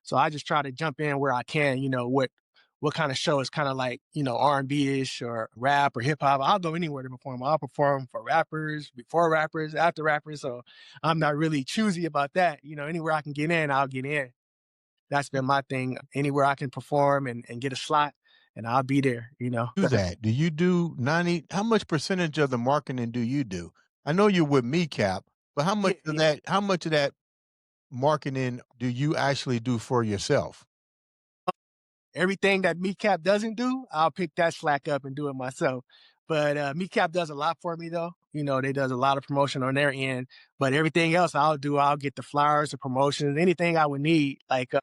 So I just try to jump in where I can, what kind of show is kind of like, R&B-ish or rap or hip hop. I'll go anywhere to perform. I'll perform for rappers, before rappers, after rappers. So I'm not really choosy about that. Anywhere I can get in, I'll get in. That's been my thing. Anywhere I can perform and get a slot, and I'll be there. Do that? Do you do 90 how much percentage of the marketing do you do? I know you're with Me Cap, but Yeah, yeah. how much of that marketing do you actually do for yourself? Everything that MeCap doesn't do, I'll pick that slack up and do it myself. But MeCap does a lot for me though. They does a lot of promotion on their end. But everything else I'll do. I'll get the flyers, the promotions, anything I would need. Like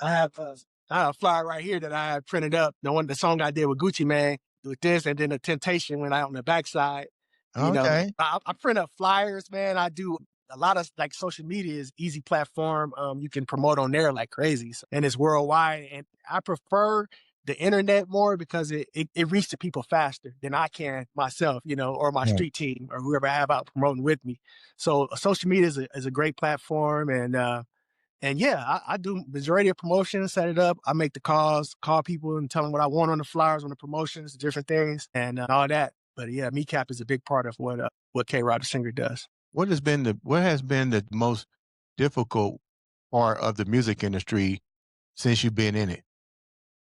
I have a flyer right here that I have printed up. The song I did with Gucci Man with this, and then the Temptation went out on the backside. Okay. I print up flyers, man. I do a lot of like social media is easy platform. You can promote on there like crazy, and it's worldwide. And I prefer the internet more because it reaches the people faster than I can myself, or my Right. street team or whoever I have out promoting with me. So social media is a great platform, and yeah, I do majority of promotions, set it up. I make the calls, call people and tell them what I want on the flyers, on the promotions, different things, and all that. But yeah, MeCap is a big part of what K Rod the Singer does. What has been the most difficult part of the music industry since you've been in it?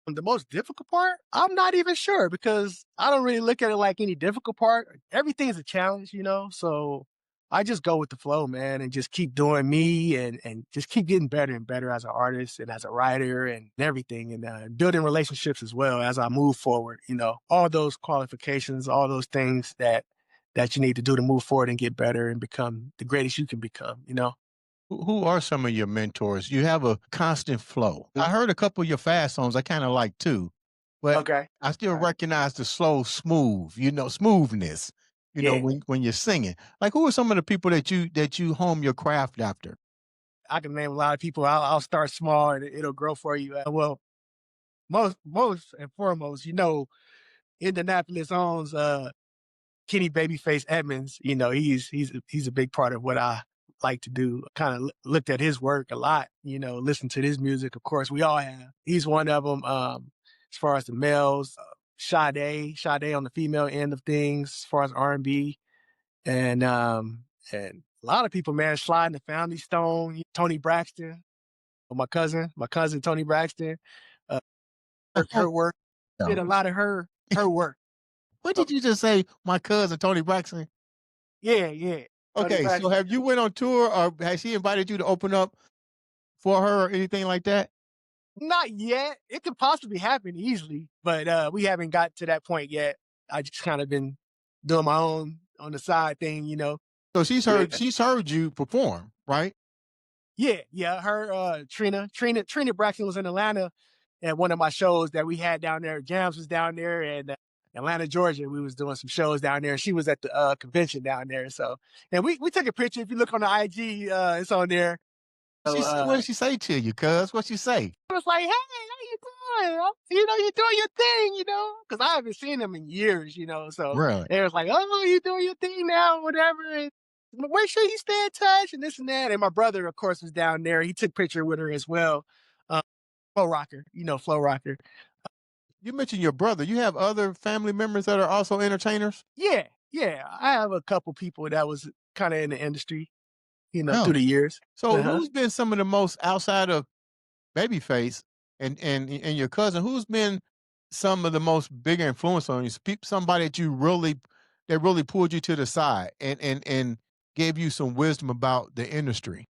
The most difficult part, I'm not even sure because I don't really look at it like any difficult part. Everything is a challenge. So I just go with the flow, man, and just keep doing me and just keep getting better and better as an artist and as a writer and everything, and building relationships as well as I move forward. All those qualifications, all those things that you need to do to move forward and get better and become the greatest you can become. Who are some of your mentors? You have a constant flow. I Mhm. heard a couple of your fast songs I kinda like too, but Okay. I still All right. recognize the slow, smoothness, Yeah. when you're singing. Like, who are some of the people that you hone your craft after? I can name a lot of people. I'll start small and it'll grow for you. Well, most and foremost, Indianapolis owns Kenny Babyface Edmonds. He's a big part of what I like to do. Kind of looked at his work a lot. Listened to his music. Of course, we all have. He's one of them. As far as the males, Sade on the female end of things. As far as R&B, and a lot of people, man, sliding the Family Stone, Tony Braxton, my cousin Tony Braxton. Uh, her work. Yeah. Did a lot of her work. What So did you just say? My cousin Tony Braxton? yeah, yeah. Tony Okay, so Braxton. have you went on tour or has she invited you to open up for her or anything like that? Not yet. It could possibly happen easily, but we haven't got to that point yet. I just kind of been doing my own on the side thing. So Yeah. she's heard you perform, right? Yeah, yeah. Her Trina Braxton was in Atlanta at one of my shows that we had down there. Jams was down there in Atlanta, Georgia. We was doing some shows down there. She was at the convention down there. So, and we took a picture. If you look on the IG, it's on there. So What did she say to you, cuz? What'd she say? I was like, "Hey, how you doing? You're doing your thing, because I haven't seen them in years. So Really? they was like, "Oh, you doing your thing now, whatever." And make sure you stay in touch and this and that. And my brother, of course, was down there. He took picture with her as well. Uh, Flow Rocker, Flow Rocker. You mentioned your brother. You have other family members that are also entertainers? Yeah, yeah. I have a couple people that was kind of in the industry, through Oh. the years. So Uh-huh. who's been some of the most outside of Babyface and your cousin, who's been some of the most bigger influence on you? Somebody that really pulled you to the side and gave you some wisdom about the industry.